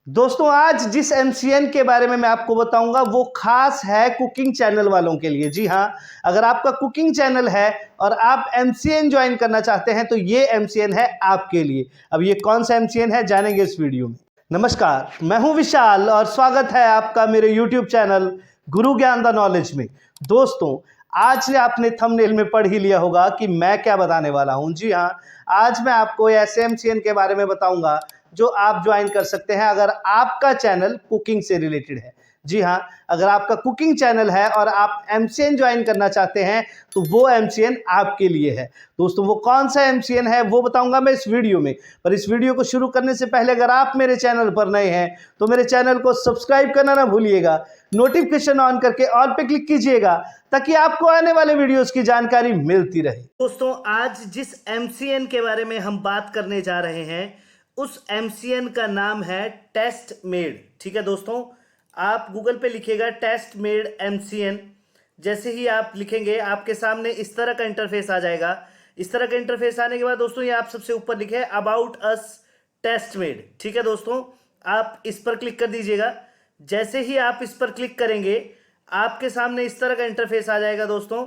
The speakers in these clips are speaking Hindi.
दोस्तों आज जिस एमसीएन के बारे में मैं आपको बताऊंगा वो खास है कुकिंग चैनल वालों के लिए। जी हाँ, अगर आपका कुकिंग चैनल है और आप एमसीएन ज्वाइन करना चाहते हैं तो ये एमसीएन है आपके लिए। अब ये कौन सा एमसीएन है जानेंगे इस वीडियो में। नमस्कार, मैं हूं विशाल और स्वागत है आपका मेरे यूट्यूब चैनल गुरु ज्ञान द नॉलेज में। दोस्तों आज से आपने थंबनेल में पढ़ ही लिया होगा कि मैं क्या बताने वाला हूं। जी हाँ, आज मैं आपको ऐसे एमसीएन के बारे में बताऊंगा जो आप ज्वाइन कर सकते हैं अगर आपका चैनल कुकिंग से रिलेटेड है। जी हाँ, अगर आपका कुकिंग चैनल है और आप एमसीएन ज्वाइन करना चाहते हैं तो वो एमसीएन आपके लिए है। दोस्तों वो कौन सा एमसीएन है वो बताऊंगा मैं इस वीडियो में। पर इस वीडियो को शुरू करने से पहले अगर आप मेरे चैनल पर नए हैं तो मेरे चैनल को सब्सक्राइब करना ना भूलिएगा, नोटिफिकेशन ऑन करके ऑल पे क्लिक कीजिएगा ताकि आपको आने वाले वीडियोस की जानकारी मिलती रहे। दोस्तों आज जिस एमसीएन के बारे में हम बात करने जा रहे हैं उस एमसीएन का नाम है टेस्ट मेड। ठीक है दोस्तों, आप गूगल पे लिखिएगा टेस्ट मेड एमसीएन। जैसे ही आप लिखेंगे आपके सामने इस तरह का इंटरफेस आ जाएगा। इस तरह का इंटरफेस आने के बाद दोस्तों ये आप सबसे ऊपर लिखे अबाउट अस टेस्ट मेड। ठीक है दोस्तों, आप इस पर क्लिक कर दीजिएगा। जैसे ही आप इस पर क्लिक करेंगे आपके सामने इस तरह का इंटरफेस आ जाएगा दोस्तों।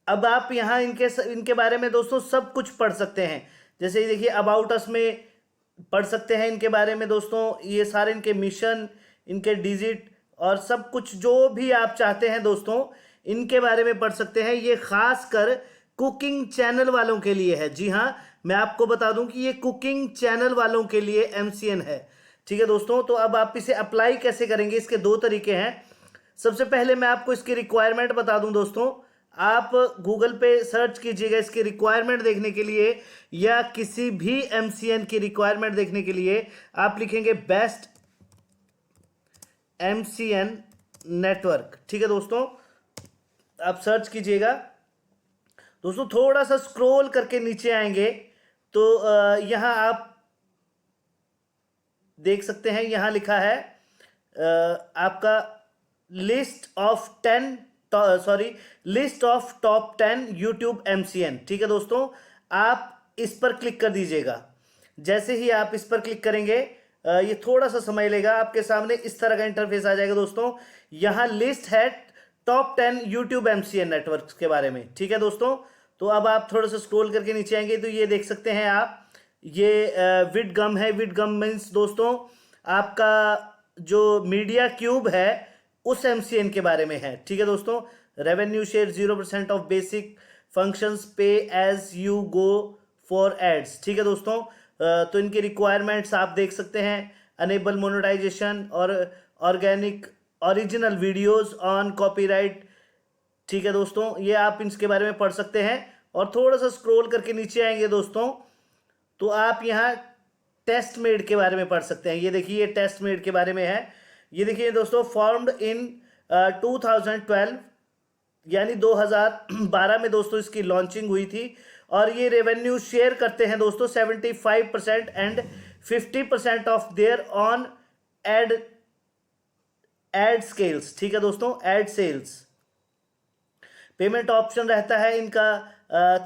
अब आप यहाँ इनके बारे में दोस्तों सब कुछ पढ़ सकते हैं। जैसे देखिए अबाउट अस में पढ़ सकते हैं इनके बारे में दोस्तों, ये सारे इनके मिशन, इनके डिजिट और सब कुछ जो भी आप चाहते हैं दोस्तों इनके बारे में पढ़ सकते हैं। ये खास कर कुकिंग चैनल वालों के लिए है। जी हाँ, मैं आपको बता दूं कि ये कुकिंग चैनल वालों के लिए एमसीएन है। ठीक है दोस्तों, तो अब आप इसे अप्लाई कैसे करेंगे, इसके दो तरीके हैं। सबसे पहले मैं आपको इसकी रिक्वायरमेंट बता दूं दोस्तों। आप गूगल पे सर्च कीजिएगा इसकी रिक्वायरमेंट देखने के लिए या किसी भी एमसीएन की रिक्वायरमेंट देखने के लिए आप लिखेंगे बेस्ट एमसीएन नेटवर्क। ठीक है दोस्तों, आप सर्च कीजिएगा। दोस्तों थोड़ा सा स्क्रॉल करके नीचे आएंगे तो यहां आप देख सकते हैं, यहां लिखा है आपका list of top 10 YouTube MCN. ठीक है दोस्तों, आप इस पर क्लिक कर दीजिएगा। जैसे ही आप इस पर क्लिक करेंगे ये थोड़ा सा समय लेगा, आपके सामने इस तरह का इंटरफेस आ जाएगा दोस्तों। यहां लिस्ट है टॉप 10 यूट्यूब एमसीएन नेटवर्क के बारे में। ठीक है दोस्तों, तो अब आप थोड़ा सा स्क्रॉल करके नीचे आएंगे तो ये देख सकते हैं आप, ये विडगम है। विडगम मीन्स दोस्तों आपका जो मीडिया क्यूब है उस एमसीएन के बारे में है। ठीक है दोस्तों, revenue share 0% of basic functions, pay as you go for ads. ठीक है दोस्तों, तो इनकी रिक्वायरमेंट्स आप देख सकते हैं। अनेबल मोनेटाइजेशन और organic original videos on copyright. ठीक है दोस्तों, ये आप इसके बारे में पढ़ सकते हैं। और थोड़ा सा स्क्रॉल करके नीचे आएंगे दोस्तों तो आप यहाँ टेस्ट मेड के बारे में पढ़ सकते हैं। ये देखिए, ये टेस्ट मेड के बारे में है। ये देखिए दोस्तों, फॉर्म्ड इन 2012 यानी 2012 में दोस्तों इसकी लॉन्चिंग हुई थी। और ये रेवेन्यू शेयर करते हैं दोस्तों 75% and 50% of their on ad scales. ठीक है दोस्तों, एड सेल्स। पेमेंट ऑप्शन रहता है इनका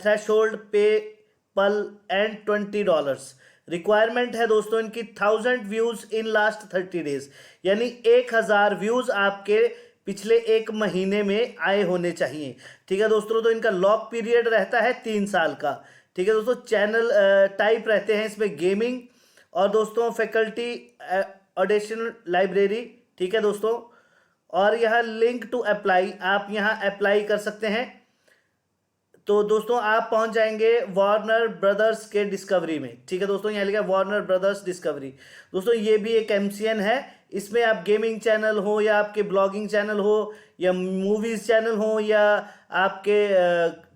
थ्रेशोल्ड, पेपल एंड $20। रिक्वायरमेंट है दोस्तों इनकी 1000 व्यूज इन लास्ट 30 डेज, यानी 1000 व्यूज आपके पिछले एक महीने में आए होने चाहिए। ठीक है दोस्तों, तो इनका लॉक पीरियड रहता है 3 साल का। ठीक है दोस्तों, चैनल टाइप रहते हैं इसमें गेमिंग और दोस्तों फैकल्टी ऑडिशन लाइब्रेरी। ठीक है दोस्तों, और यहाँ लिंक टू अप्लाई, आप यहाँ अप्लाई कर सकते हैं। तो दोस्तों आप पहुंच जाएंगे वार्नर ब्रदर्स के डिस्कवरी में। ठीक है दोस्तों, यहाँ लिखा है वार्नर ब्रदर्स डिस्कवरी। दोस्तों ये भी एक एमसीएन है। इसमें आप गेमिंग चैनल हो या आपके ब्लॉगिंग चैनल हो या मूवीज चैनल हो या आपके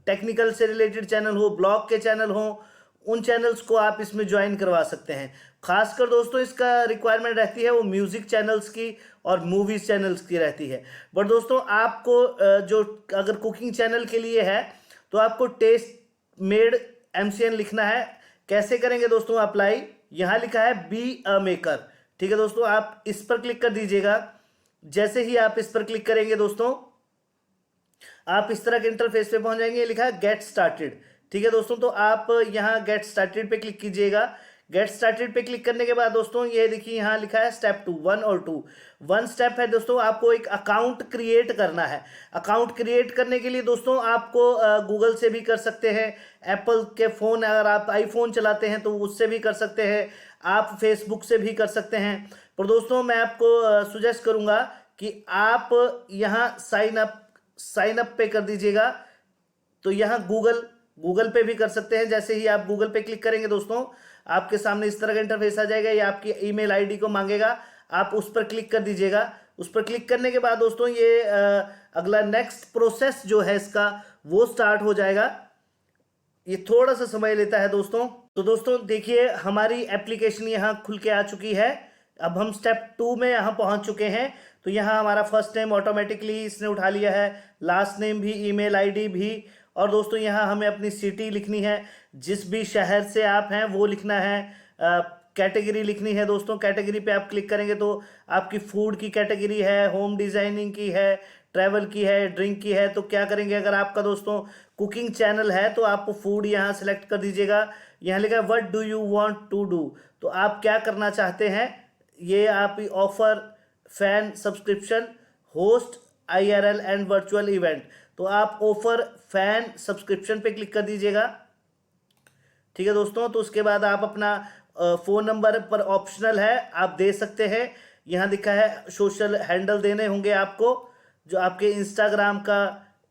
टेक्निकल से रिलेटेड चैनल हो, ब्लॉग के चैनल हो, उन चैनल्स को आप इसमें ज्वाइन करवा सकते हैं। खासकर दोस्तों इसका रिक्वायरमेंट रहती है वो म्यूजिक चैनल्स की और मूवीज चैनल्स की रहती है। बट दोस्तों आपको जो अगर कुकिंग चैनल के लिए है तो आपको टेस्ट मेड एमसीएन लिखना है। कैसे करेंगे दोस्तों अप्लाई, यहां लिखा है बी अ मेकर। ठीक है दोस्तों, आप इस पर क्लिक कर दीजिएगा। जैसे ही आप इस पर क्लिक करेंगे दोस्तों आप इस तरह के इंटरफेस पे पहुंच जाएंगे। लिखा है गेट स्टार्टेड। ठीक है दोस्तों, तो आप यहां गेट स्टार्टेड पे क्लिक कीजिएगा। गेट स्टार्टेड पे क्लिक करने के बाद दोस्तों ये देखिए यहाँ लिखा है स्टेप 2, 1 और 2। 1 स्टेप है दोस्तों, आपको एक अकाउंट क्रिएट करना है। अकाउंट क्रिएट करने के लिए दोस्तों आपको गूगल से भी कर सकते हैं, एप्पल के फ़ोन, अगर आप आईफोन चलाते हैं तो उससे भी कर सकते हैं, आप फेसबुक से भी कर सकते हैं। पर दोस्तों मैं आपको सुजेस्ट करूँगा कि आप यहाँ साइन अप पे कर दीजिएगा। तो यहाँ गूगल पे भी कर सकते हैं। जैसे ही आप गूगल पे क्लिक करेंगे दोस्तों, आपके सामने इस तरह का इंटरफेस आ जाएगा, ये आपकी ईमेल आईडी को मांगेगा, आप उस पर क्लिक कर दीजिएगा। उस पर क्लिक करने के बाद दोस्तों ये अगला नेक्स्ट प्रोसेस जो है इसका वो स्टार्ट हो जाएगा। ये थोड़ा सा समय लेता है दोस्तों। तो दोस्तों देखिए हमारी एप्लीकेशन यहाँ खुल के आ चुकी है। अब हम स्टेप 2 में यहाँ पहुँच चुके हैं। तो यहाँ हमारा फर्स्ट नेम ऑटोमेटिकली इसने उठा लिया है, लास्ट नेम भी, ईमेल आईडी भी, और दोस्तों यहाँ हमें अपनी सिटी लिखनी है, जिस भी शहर से आप हैं वो लिखना है। कैटेगरी लिखनी है दोस्तों। कैटेगरी पे आप क्लिक करेंगे तो आपकी फूड की कैटेगरी है, होम डिज़ाइनिंग की है, ट्रैवल की है, ड्रिंक की है। तो क्या करेंगे, अगर आपका दोस्तों कुकिंग चैनल है तो आप फूड यहाँ सेलेक्ट कर दीजिएगा। यहाँ लिखा है what do you want to do, तो आप क्या करना चाहते हैं। ये आप offer, fan subscription, host, IRL and virtual event. तो आप ऑफर, फैन, सब्सक्रिप्शन पे क्लिक कर दीजिएगा। ठीक है दोस्तों। तो उसके बाद आप अपना फ़ोन नंबर पर ऑप्शनल है, आप दे सकते हैं। यहाँ लिखा है सोशल हैंडल देने होंगे आपको, जो आपके इंस्टाग्राम का,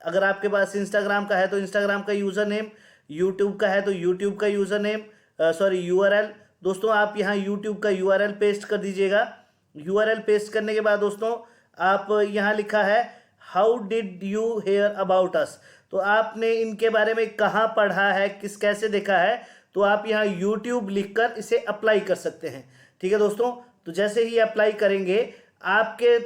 अगर आपके पास इंस्टाग्राम का है तो इंस्टाग्राम का यूज़र नेम, यूट्यूब का है तो यूट्यूब का यूज़र नेम, URL। दोस्तों आप यहाँ यूट्यूब का URL पेस्ट कर दीजिएगा। URL पेस्ट करने के बाद दोस्तों आप यहाँ लिखा है how did you hear about us, तो आपने इनके बारे में कहाँ पढ़ा है, कैसे देखा है। तो आप यहाँ YouTube लिखकर इसे अप्लाई कर सकते हैं। ठीक है दोस्तों। तो जैसे ही अप्लाई करेंगे आपके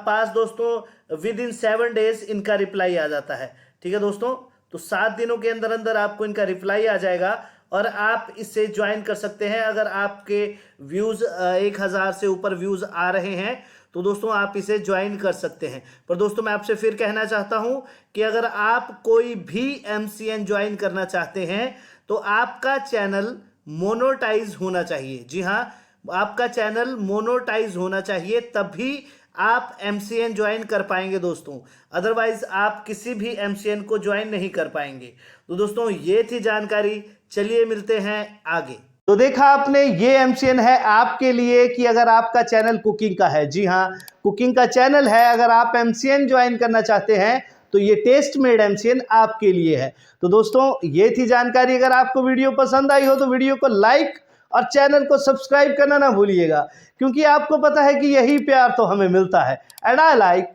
पास दोस्तों विद इन 7 डेज इनका रिप्लाई आ जाता है। ठीक है दोस्तों। तो 7 दिनों के अंदर अंदर आपको इनका रिप्लाई आ जाएगा और आप इससे ज्वाइन कर सकते हैं। अगर आपके व्यूज़ 1000 से ऊपर व्यूज़ आ रहे हैं तो दोस्तों आप इसे ज्वाइन कर सकते हैं। पर दोस्तों मैं आपसे फिर कहना चाहता हूं कि अगर आप कोई भी MCN ज्वाइन करना चाहते हैं तो आपका चैनल मोनेटाइज होना चाहिए। जी हाँ, आपका चैनल मोनेटाइज होना चाहिए, तभी आप MCN ज्वाइन कर पाएंगे दोस्तों। अदरवाइज आप किसी भी MCN को ज्वाइन नहीं कर पाएंगे। तो दोस्तों ये थी जानकारी। चलिए मिलते हैं आगे। तो देखा आपने, ये MCN है आपके लिए कि अगर आपका चैनल कुकिंग का है। जी हाँ, कुकिंग का चैनल है। अगर आप MCN ज्वाइन करना चाहते हैं तो ये टेस्ट मेड MCN आपके लिए है। तो दोस्तों ये थी जानकारी। अगर आपको वीडियो पसंद आई हो तो वीडियो को लाइक और चैनल को सब्सक्राइब करना ना भूलिएगा, क्योंकि आपको पता है कि यही प्यार तो हमें मिलता है। And I like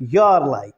your like.